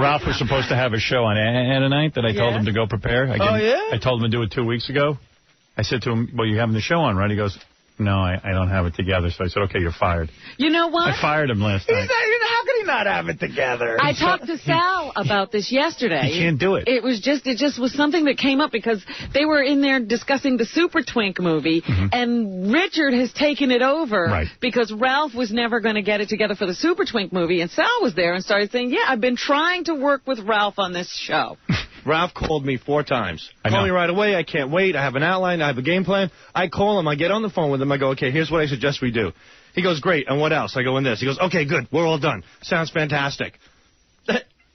Ralph was supposed to have a show on Anna night that I told him to go prepare. I told him to do it 2 weeks ago. I said to him, well, you're having the show on, right? He goes, no, I don't have it together. So I said, okay, you're fired. You know what? I fired him last night. How could he not have it together? I talked to Sal about this yesterday. He can't do it. It just was something that came up because they were in there discussing the Super Twink movie, and Richard has taken it over because Ralph was never going to get it together for the Super Twink movie, and Sal was there and started saying, yeah, I've been trying to work with Ralph on this show. Ralph called me 4 times. Call me right away. I can't wait. I have an outline. I have a game plan. I call him. I get on the phone with him. I go, okay, here's what I suggest we do. He goes, great. And what else? I go, in this. He goes, okay, good. We're all done. Sounds fantastic.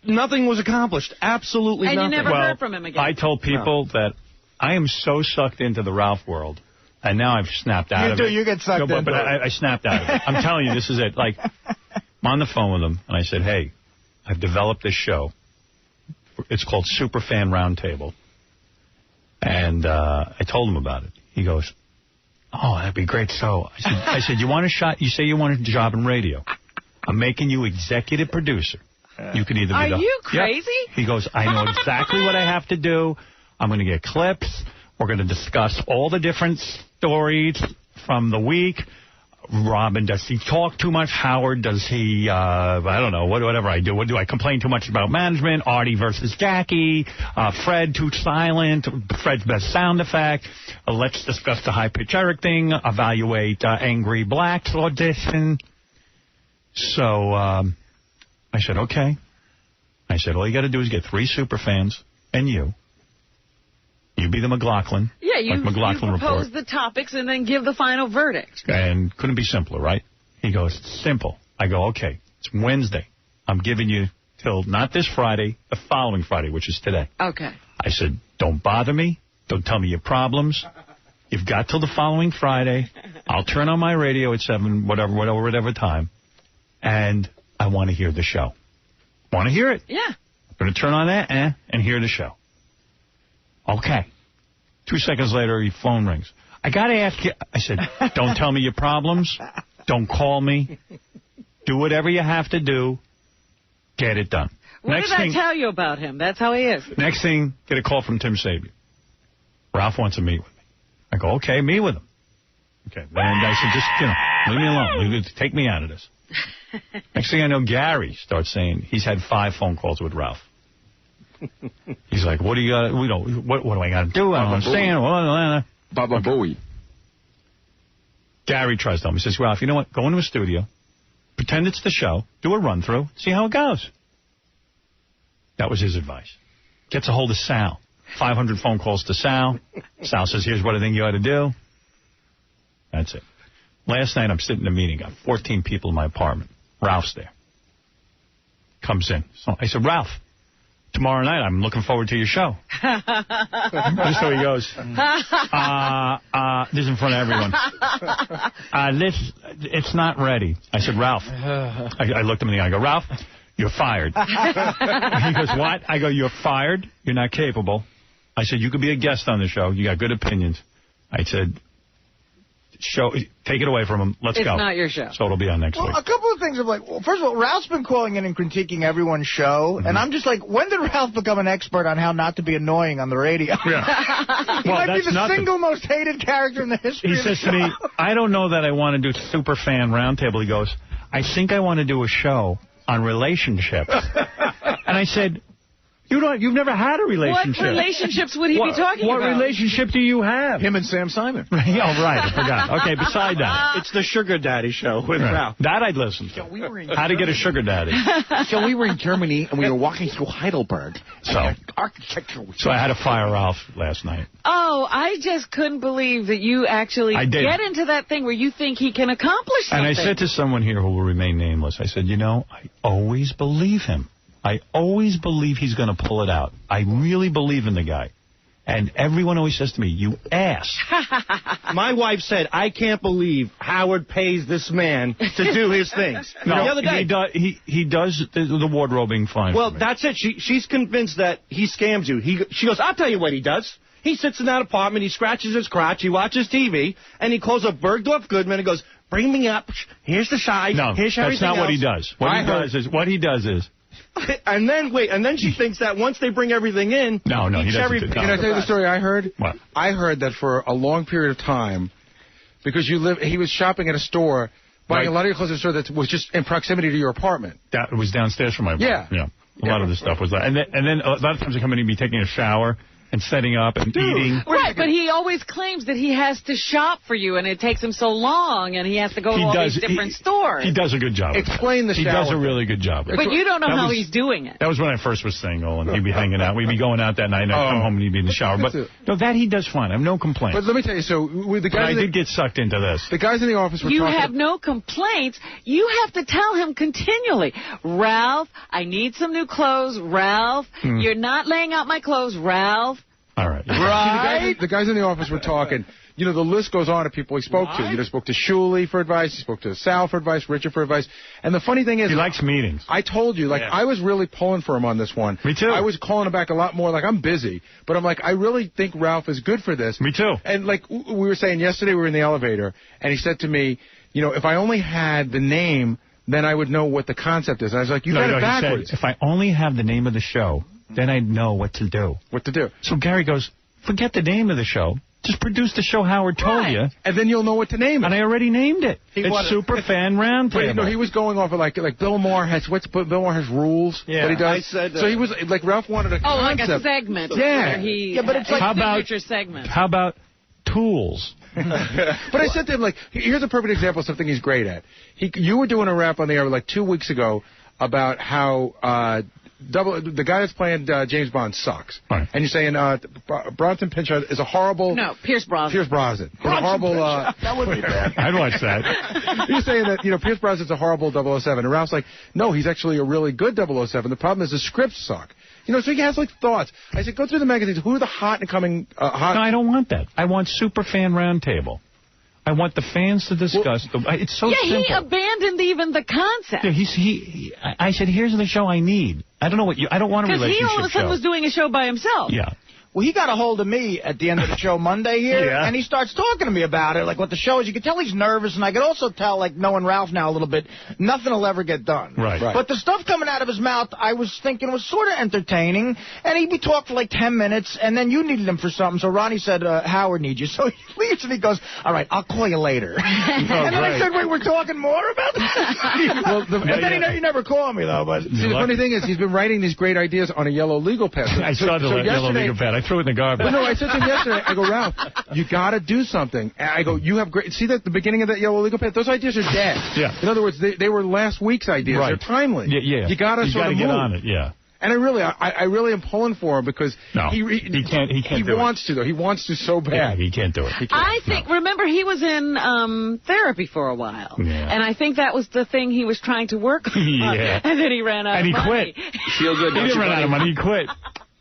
Nothing was accomplished. Absolutely nothing. And you never heard from him again. I told people that I am so sucked into the Ralph world, and now I've snapped out of it. You get sucked in. But I snapped out of it. I'm telling you, this is it. Like, I'm on the phone with him, and I said, hey, I've developed this show. It's called Superfan Roundtable. And I told him about it. He goes, oh, that'd be great. So I said, you want a shot? You say you want a job in radio. I'm making you executive producer. You could either be Are you crazy? Yep. He goes, I know exactly what I have to do. I'm going to get clips. We're going to discuss all the different stories from the week. Robin, does he talk too much? Howard, does he, I don't know, whatever I do. What do I complain too much about management? Artie versus Jackie. Fred, too silent. Fred's best sound effect. Let's discuss the high-pitch Eric thing. Evaluate Angry Black's audition. So I said, okay. I said, all you got to do is get 3 super fans and you. You be the McLaughlin. Yeah, you McLaughlin propose report. the topics and then give the final verdict. And couldn't be simpler, right? He goes, simple. I go, okay, it's Wednesday. I'm giving you till not this Friday, the following Friday, which is today. Okay. I said, don't bother me. Don't tell me your problems. You've got till the following Friday. I'll turn on my radio at 7, whatever time. And I want to hear the show. Want to hear it? Yeah. I'm going to turn on that and hear the show. Okay. 2 seconds later, your phone rings. I got to ask you. I said, don't tell me your problems. Don't call me. Do whatever you have to do. Get it done. What did I tell you about him? That's how he is. Next thing, get a call from Tim Sabian. Ralph wants to meet with me. I go, okay, meet with him. Okay. And I said, just, leave me alone. Take me out of this. Next thing I know, Gary starts saying he's had 5 phone calls with Ralph. He's like, what do you got? What do I got to do? I don't understand. Baba Booey. Gary tries to tell me. He says, Ralph, you know what? Go into a studio, pretend it's the show, do a run-through, see how it goes. That was his advice. Gets a hold of Sal. 500 phone calls to Sal. Sal says, here's what I think you ought to do. That's it. Last night, I'm sitting in a meeting. Got 14 people in my apartment. Ralph's there. Comes in. So I said, Ralph, tomorrow night, I'm looking forward to your show. So he goes, this is in front of everyone. It's not ready. I said, Ralph. I looked him in the eye. I go, Ralph, you're fired. He goes, what? I go, you're fired. You're not capable. I said, you could be a guest on the show. You got good opinions. I said, take it away from him. Let's go. It's not your show. So it'll be on next week. A couple of things. First of all, Ralph's been calling in and critiquing everyone's show, and I'm just like, when did Ralph become an expert on how not to be annoying on the radio? Yeah. He might be the single most hated character in the history of the show. He says to me, I don't know that I want to do Super Fan Roundtable. He goes, I think I want to do a show on relationships. And I said, you've never had a relationship. What relationships would he be talking about? What relationship do you have? Him and Sam Simon. Oh, right. I forgot. Okay, beside that. It's the Sugar Daddy show with Ralph. That I'd listen to. How to get a sugar daddy. So we were in Germany, and we were walking through Heidelberg. So I had to fire Ralph last night. Oh, I just couldn't believe that you actually get into that thing where you think he can accomplish something. And I said to someone here who will remain nameless, I said, I always believe him. I always believe he's going to pull it out. I really believe in the guy. And everyone always says to me, you ass. My wife said, I can't believe Howard pays this man to do his things. No, the other day, he does the wardrobing fine. Well, that's it. She's convinced that he scams you. She goes, I'll tell you what he does. He sits in that apartment, he scratches his crotch, he watches TV, and he calls up Bergdorf Goodman and goes, bring me up. Here's the side. No, here's that's not what he does. What he does is And then she thinks that once they bring everything in, he doesn't. Can I tell you the story I heard? What? I heard that for a long period of time, because he was shopping at a store, buying a lot of your clothes at a store that was just in proximity to your apartment. That was downstairs from my apartment. Yeah. A lot of the stuff was that. And then a lot of times I come in and be taking a shower and setting up and eating. Right, but he always claims that he has to shop for you, and it takes him so long, and he has to go to all these different stores. He does a good job. Explain the shower. He does a really good job. But you don't know how he's doing it. That was when I first was single, and he'd be hanging out. We'd be going out that night, and I'd come home and he'd be in the shower. But no, that he does fine. I have no complaints. But let me tell you, so with the guys, I did get sucked into this. The guys in the office were talking. You have no complaints. You have to tell him continually, Ralph, I need some new clothes. Ralph, you're not laying out my clothes. Ralph. All right. Right. See, the guys in the office were talking. You know, the list goes on of people he spoke to. You know, spoke to Shuley for advice. He spoke to Sal for advice, Richard for advice. And the funny thing is... He likes meetings. I told you, I was really pulling for him on this one. Me too. I was calling him back a lot more, I'm busy. But I'm like, I really think Ralph is good for this. Me too. And we were saying yesterday, we were in the elevator, and he said to me, you know, if I only had the name, then I would know what the concept is. And I was like, you got it backwards. He said, if I only have the name of the show, then I'd know what to do. What to do. So Gary goes... Forget the name of the show. Just produce the show Howard told you. And then you'll know what to name it. And I already named it. It's Super Fan Roundtable. You know, he was going off of like Bill Maher has Bill Maher has rules that he does. I said so he was like Ralph wanted a concept. Like a segment. Yeah. But it's like a signature segment. How about tools? But I said to him, here's a perfect example of something he's great at. You were doing a rap on the air 2 weeks ago about how the guy that's playing James Bond sucks. Right. And you're saying Bronson Pinchot is a horrible... No, Pierce Brosnan. Pierce Brosnan. Is a horrible... that would be bad. I'd watch that. You're saying that, Pierce Brosnan's a horrible 007. And Ralph's like, no, he's actually a really good 007. The problem is the scripts suck. So he has thoughts. I said, go through the magazines. Who are the hot and coming... hot? No, I don't want that. I want Super Fan Roundtable. I want the fans to discuss. It's so simple. He abandoned even the concept. Yeah, I said, here's the show I need. I don't know what I don't want a relationship show. Because he all of a sudden was doing a show by himself. Yeah. Well, he got a hold of me at the end of the show Monday here, and he starts talking to me about it, what the show is. You can tell he's nervous, and I could also tell, knowing Ralph now a little bit, nothing will ever get done. Right. But the stuff coming out of his mouth, I was thinking was sort of entertaining, and he'd be talking for 10 minutes, and then you needed him for something, so Ronnie said, Howard needs you. So he leaves, and he goes, all right, I'll call you later. And then I said, wait, we're talking more about this? And then he never called me, though. But see, the funny thing is, he's been writing these great ideas on a yellow legal pad. I saw the yellow legal pad. I threw it in the garbage. No, I said to him yesterday, I go, Ralph, you got to do something. And I go, you have great... See that the beginning of that yellow legal pad? Those ideas are dead. Yeah. In other words, they were last week's ideas. Right. They're timely. Yeah. You got to sort of get on it, yeah. And I really am pulling for him because he can't. He wants to, though. He wants to so bad. Yeah, he can't do it. I think. Remember, he was in therapy for a while, and I think that was the thing he was trying to work on. Yeah. And then he ran out of money. And he quit. Feel good. He didn't run out of money. He quit.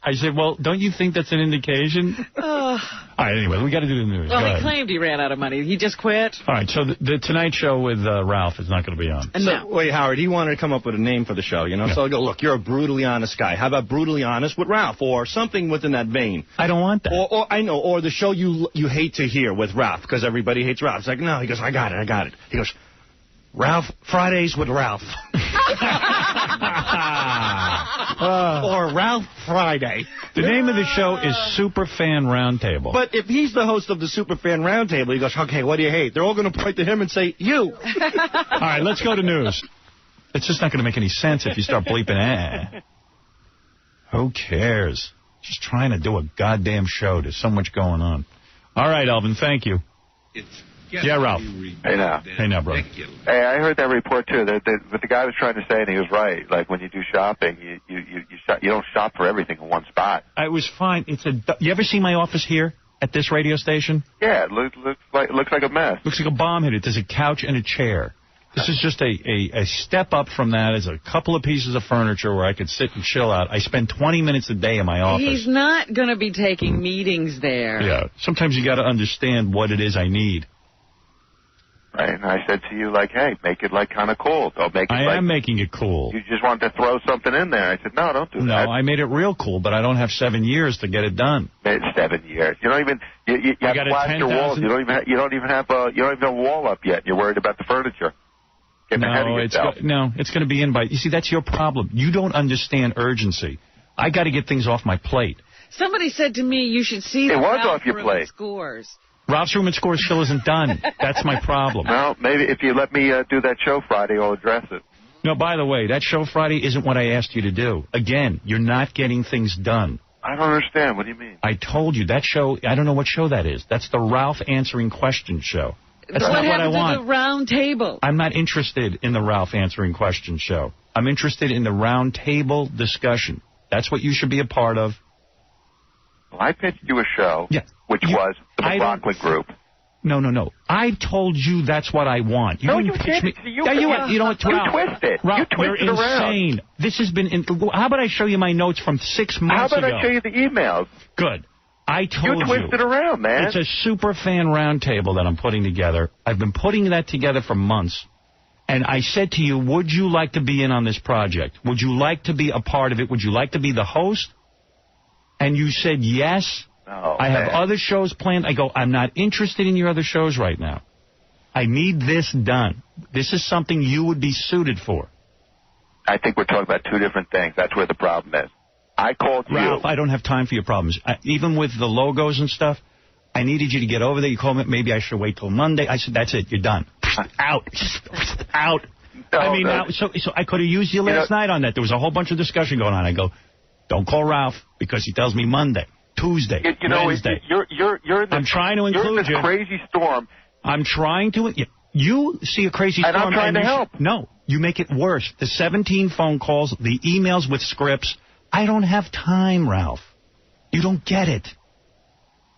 I said, well, don't you think that's an indication? All right, anyway, we got to do the news. Well, he claimed he ran out of money. He just quit. All right, so the Tonight Show with Ralph is not going to be on. No. So, wait, Howard, he wanted to come up with a name for the show, So I go, look, you're a brutally honest guy. How about brutally honest with Ralph or something within that vein? I don't want that. Or I know, or the show you hate to hear with Ralph because everybody hates Ralph. It's like, no, he goes, I got it. He goes, Ralph, Fridays with Ralph. Or Ralph Friday. The name of the show is Super Fan Roundtable. But if he's the host of the Super Fan Roundtable, he goes, okay, what do you hate? They're all going to point to him and say, you. All right, let's go to news. It's just not going to make any sense if you start bleeping, Who cares? Just trying to do a goddamn show. There's so much going on. All right, Elvin, thank you. Yeah, Ralph. Hey, now, brother. Hey, I heard that report, too, but the guy was trying to say, and he was right, when you do shopping, you don't shop for everything in one spot. It was fine. You ever see my office here at this radio station? Yeah, it looks like a mess. Looks like a bomb hit it. There's a couch and a chair. This is just a step up from that. Is a couple of pieces of furniture where I could sit and chill out. I spend 20 minutes a day in my office. He's not going to be taking meetings there. Yeah. Sometimes you got to understand what it is I need. Right, and I said to you, hey, make it, kind of cool. Don't make it I am making it cool. You just wanted to throw something in there. I said, no, don't do that. No, I made it real cool, but I don't have 7 years to get it done. 7 years. You don't even, you have plaster walls. You don't even have a wall up yet. You're worried about the furniture. It's going to be in by... You see, that's your problem. You don't understand urgency. I got to get things off my plate. Somebody said to me, you should see the Ralph Room Scores. Ralph's Room and Scores still isn't done. That's my problem. Well, maybe if you let me do that show Friday, I'll address it. No, by the way, that show Friday isn't what I asked you to do. Again, you're not getting things done. I don't understand. What do you mean? I told you, that show, I don't know what show that is. That's the Ralph Answering Questions show. That's not what I want. To the round table? I'm not interested in the Ralph Answering Questions show. I'm interested in the round table discussion. That's what you should be a part of. Well, I pitched you a show, which was the McLaughlin Group. No. I told you that's what I want. You didn't pitch me. You know what, Ralph, you twist it. Ralph, you're insane. Around. This has been... How about I show you my notes from 6 months ago? How about I show you the emails? Good. I told you. You twisted around, man. It's a super fan roundtable that I'm putting together. I've been putting that together for months. And I said to you, would you like to be in on this project? Would you like to be a part of it? Would you like to be the host? And you said yes. Oh, I have other shows planned. I go, I'm not interested in your other shows right now. I need this done. This is something you would be suited for. I think we're talking about two different things. That's where the problem is. I called you. Ralph, I don't have time for your problems. Even with the logos and stuff, I needed you to get over there. You called me, maybe I should wait till Monday. I said, that's it. You're done. Out. Out. No, so I could have used you last night on that. There was a whole bunch of discussion going on. I go, don't call Ralph because he tells me Monday, Tuesday, Wednesday. You're in this, I'm trying to include you. You're in this crazy storm. I'm trying to... You see a crazy storm... And I'm trying to help. No, you make it worse. The 17 phone calls, the emails with scripts. I don't have time, Ralph. You don't get it.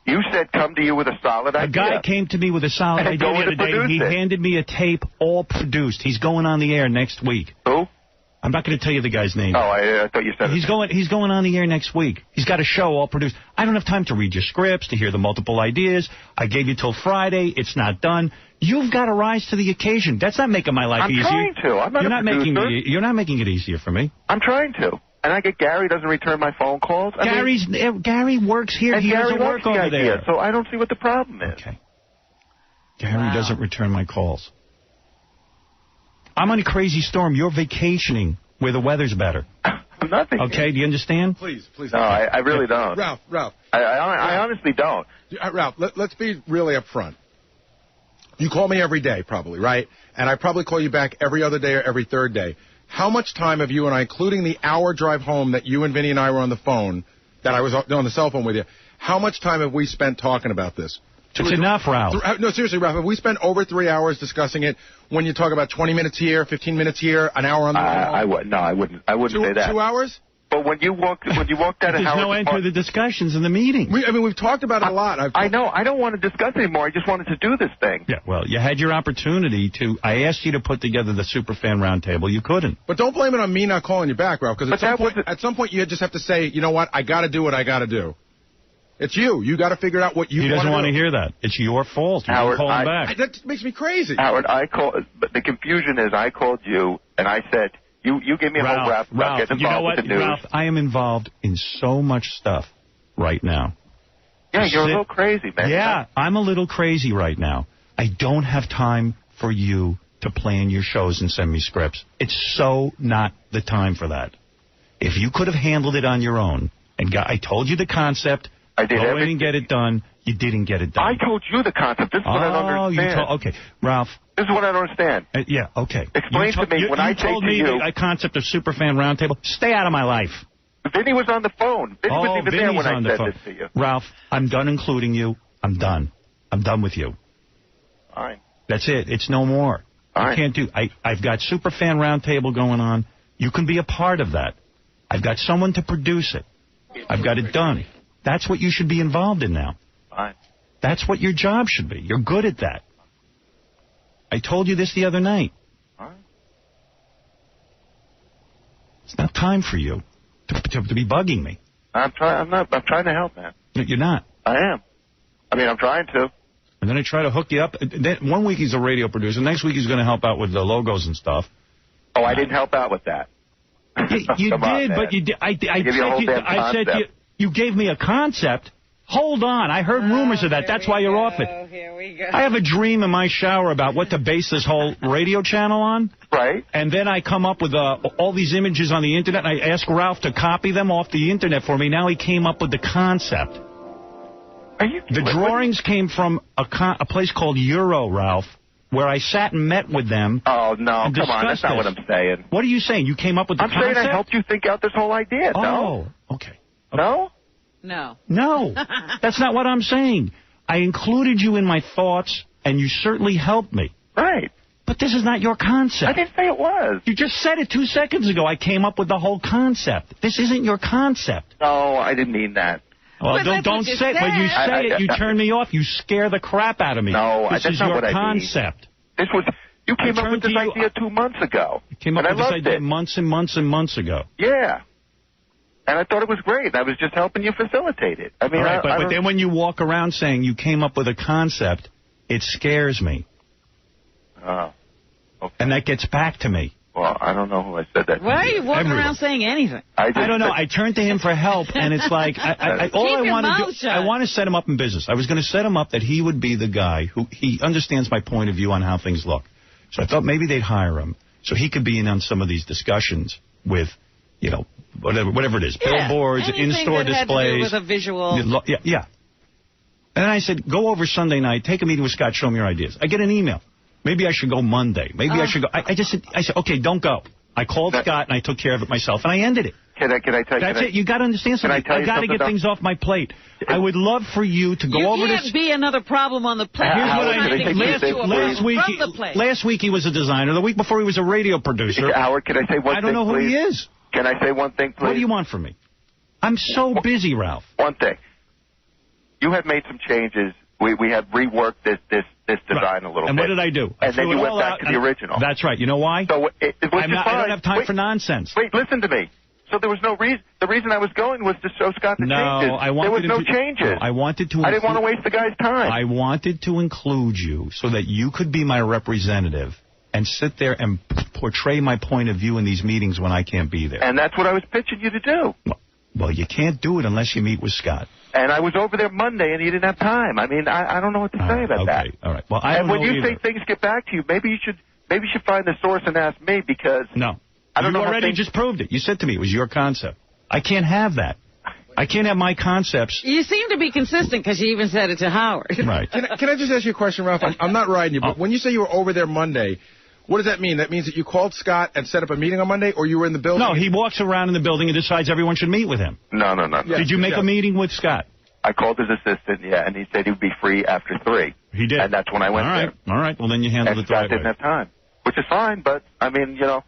You said come to you with a solid idea. A guy came to me with a solid idea the other day. He handed me a tape all produced. He's going on the air next week. Who? I'm not going to tell you the guy's name. Oh, I thought you said He's going on the air next week. He's got a show all produced. I don't have time to read your scripts, to hear the multiple ideas. I gave you till Friday. It's not done. You've got to rise to the occasion. That's not making my life easier. I'm trying to. I'm not you're a not producer. You're not making it easier for me. I'm trying to. And I get Gary doesn't return my phone calls. Gary works here. He doesn't work over there. So I don't see what the problem is. Okay. Gary doesn't return my calls. I'm on a crazy storm. You're vacationing where the weather's better. I'm not vacationing. Okay, do you understand? Please. No, I really don't. Ralph. I honestly don't. Ralph, let's be really upfront. You call me every day, probably, right? And I probably call you back every other day or every third day. How much time have you and I, including the hour drive home that you and Vinny and I were on the phone, that I was on the cell phone with you, how much time have we spent talking about this? It's enough, Ralph. No, seriously, Ralph, have we spent over 3 hours discussing it when you talk about 20 minutes here, 15 minutes here, an hour on the phone? I wouldn't say that. 2 hours? But when you walked out of There's no end to the discussions in the meeting. We've talked about it a lot. I know. I don't want to discuss anymore. I just wanted to do this thing. Yeah, well, you had your opportunity to... I asked you to put together the Superfan Roundtable. You couldn't. But don't blame it on me not calling you back, Ralph, because at some point you just have to say, you know what, I got to do what I got to do. It's you. You got to figure out what you want to do. He doesn't want to hear that. It's your fault. You didn't call him back. That makes me crazy. Howard, but the confusion is I called you, and I said... You gave me a whole rap about getting involved with the news. Ralph, I am involved in so much stuff right now. Yeah, you're a little crazy, man. Yeah, I'm a little crazy right now. I don't have time for you to plan your shows and send me scripts. It's so not the time for that. If you could have handled it on your own, and I told you the concept, I did go in and get it done, you didn't get it done. I told you the concept. This is what I don't understand. Okay, Ralph. This is what I don't understand. Yeah, okay. Explain to me when I say to you... You told me the concept of Superfan Roundtable. Stay out of my life. Vinny was on the phone. Vinny was even there when I said this to you. Ralph, I'm done including you. I'm done. I'm done with you. All right. That's it. It's no more. I can't do... I've got Superfan Roundtable going on. You can be a part of that. I've got someone to produce it. I've got it done. That's what you should be involved in now. All right. That's what your job should be. You're good at that. I told you this the other night. All right. It's not time for you to be bugging me. I'm trying to help, man. You're not. I am. I mean, I'm trying to. And then I try to hook you up. Then 1 week he's a radio producer. Next week he's going to help out with the logos and stuff. Oh, I didn't help out with that. You did, but you did. I said you gave me a concept. Hold on. I heard rumors of that. That's why you're off it. Here we go. I have a dream in my shower about what to base this whole radio channel on. Right. And then I come up with all these images on the Internet, and I ask Ralph to copy them off the Internet for me. Now he came up with the concept. The drawings came from a place called Euro, Ralph, where I sat and met with them. Oh, no, come on, that's not what I'm saying. What are you saying? You came up with the concept? I'm saying I helped you think out this whole idea, no? Oh, okay. No? No. No, that's not what I'm saying. I included you in my thoughts, and you certainly helped me. Right. But this is not your concept. I didn't say it was. You just said it 2 seconds ago. I came up with the whole concept. This isn't your concept. No, I didn't mean that. Well, don't say it. When you say it, you turn me off. You scare the crap out of me. No, this is not your what concept. I mean. You came up with this idea 2 months ago. You came up with this idea months and months and months ago. Yeah. And I thought it was great. I was just helping you facilitate it. I mean, right, but then when you walk around saying you came up with a concept, it scares me. Oh. Okay. And that gets back to me. Well, I don't know who I said that to. Why are you walking around saying anything? I don't know. I turned to him for help, and it's like, I want to set him up in business. I was going to set him up that he would be the guy who, he understands my point of view on how things look. So I thought maybe they'd hire him so he could be in on some of these discussions with, you know, whatever it is, billboards, in-store displays. Had to do with a visual. Yeah. And then I said, go over Sunday night, take a meeting with Scott, show me your ideas. I get an email. Maybe I should go Monday. Maybe I should go. I said, okay, don't go. I called Scott, and I took care of it myself, and I ended it. Can I tell you? That's it. You got to understand something. I got to get things off my plate. I would love for you to go over this. You can't be another problem on the plate. Here's what I did. Last week he was a designer. The week before he was a radio producer. Howard, can I say one thing, I don't know who he is. Can I say one thing, please? What do you want from me? I'm so busy, Ralph. One thing. You had made some changes. We had reworked this design a little bit. And what did I do? And then you went back to the original. That's right. You know why? So I don't have time for nonsense. Wait, listen to me. So there was no reason. The reason I was going was to show Scott the changes. There was no changes. No, I wanted to. I didn't want to waste the guy's time. I wanted to include you so that you could be my representative and sit there and portray my point of view in these meetings when I can't be there. And that's what I was pitching you to do. Well, you can't do it unless you meet with Scott. And I was over there Monday, and he didn't have time. I mean, I don't know what to say about that. All right. Well, I don't know when you say things get back to you, maybe you should find the source and ask me, because I don't know. You already just proved it. You said to me it was your concept. I can't have that. I can't have my concepts. You seem to be consistent because you even said it to Howard. Right. Can I just ask you a question, Ralph? I'm not riding you, but when you say you were over there Monday, what does that mean? That means that you called Scott and set up a meeting on Monday, or you were in the building? No, he walks around in the building and decides everyone should meet with him. No. Did you make a meeting with Scott? I called his assistant, and he said he would be free after 3. He did. And that's when I went there. All right. Well, then you handled it the right way. Scott didn't have time, which is fine, but, I mean, you know,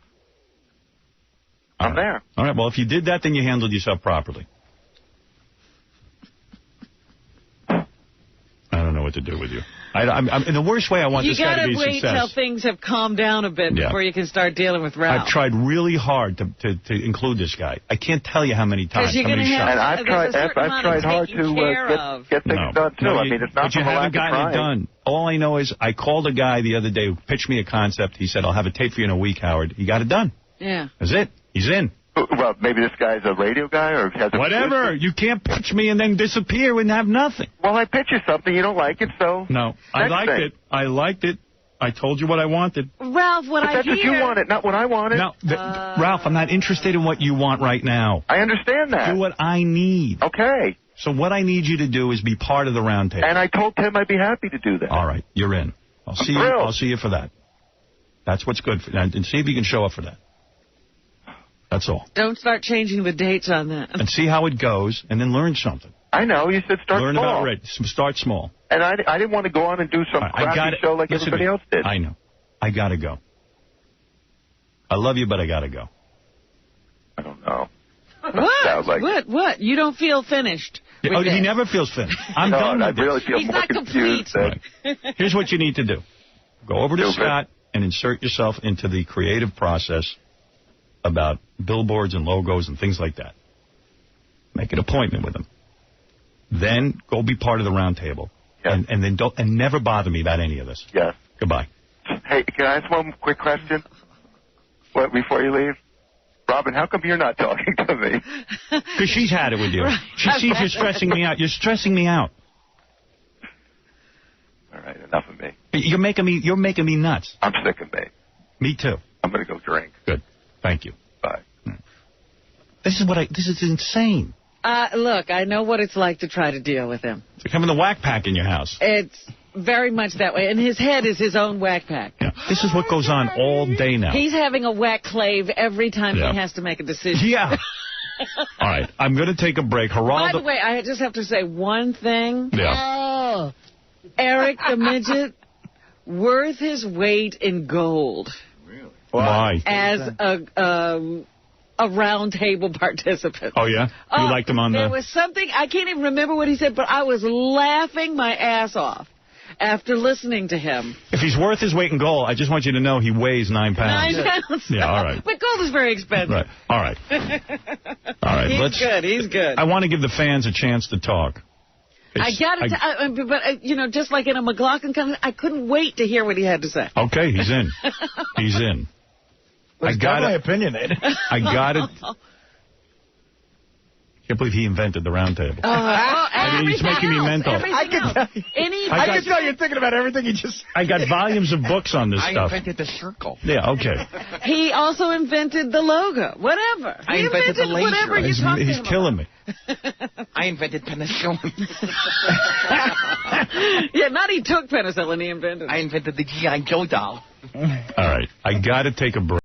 I'm there. All right. Well, if you did that, then you handled yourself properly. I don't know what to do with you. I'm in the worst way. I want this guy to be a success. You got to wait till things have calmed down a bit before you can start dealing with Ralph. I've tried really hard to include this guy. I can't tell you how many times. You're going to have, and I've tried hard to get things done too. I mean, it's not. But you haven't gotten it done. All I know is I called a guy the other day who pitched me a concept. He said, "I'll have a tape for you in a week, Howard." He got it done. Yeah. That's it. He's in. Well, maybe this guy's a radio guy or has a whatever. You can't pitch me and then disappear and have nothing. Well, I pitch you something. You don't like it, so... No. I liked it. I told you what I wanted. Ralph, that's what you wanted, not what I wanted. No, Ralph, I'm not interested in what you want right now. I understand that. Do what I need. Okay. So what I need you to do is be part of the roundtable. And I told Tim I'd be happy to do that. All right. You're in. I'll see you for that. That's what's good. And see if you can show up for that. That's all. Don't start changing the dates on that. And see how it goes, and then learn something. I know. You said start small. Learn about Red. Start small. And I didn't want to go on and do some crappy show like everybody else did. I know. I got to go. I love you, but I got to go. I don't know. What? You don't feel finished. He never feels finished. I'm done with I really feel more confused. Right. Here's what you need to do. Go over to Scott and insert yourself into the creative process about billboards and logos and things like that. Make an appointment with him. Then go be part of the roundtable. Yes. And then never bother me about any of this. Goodbye. Hey, can I ask one quick question before you leave? Robin, how come you're not talking to me? Because she's had it with you. Right. She sees you're stressing me out. You're stressing me out. All right, enough of me. You're making me nuts. I'm sick of me. Me too. I'm going to go drink. Good. Thank you. Bye. This is insane. Look, I know what it's like to try to deal with him. It's like having the whack pack in your house. It's very much that way. And his head is his own whack pack. Yeah. This is what goes on all day now. He's having a whack clave every time he has to make a decision. Yeah. All right. I'm going to take a break. By the way, I just have to say one thing. Yeah. Oh. Eric the Midget, worth his weight in gold. Really? Why? As a round table participant. Oh, yeah? You liked him on There was something, I can't even remember what he said, but I was laughing my ass off after listening to him. If he's worth his weight in gold, I just want you to know he weighs 9 pounds. 9 pounds. Yeah, all right. But gold is very expensive. Right. All right. All right. He's good. I want to give the fans a chance to talk. But just like in a McLaughlin comment, I couldn't wait to hear what he had to say. Okay, he's in. He's in. I got my opinionated. I got it. Can't believe he invented the round table. He's making me mental. I can tell you're thinking about everything he just... I got volumes of books on this stuff. I invented the circle. Yeah, okay. He also invented the logo. Whatever. I invented the laser. Whatever you talking He's killing me. I invented penicillin. Yeah, not he took penicillin, he invented it. I invented the G.I. Joe doll. All right. I got to take a break.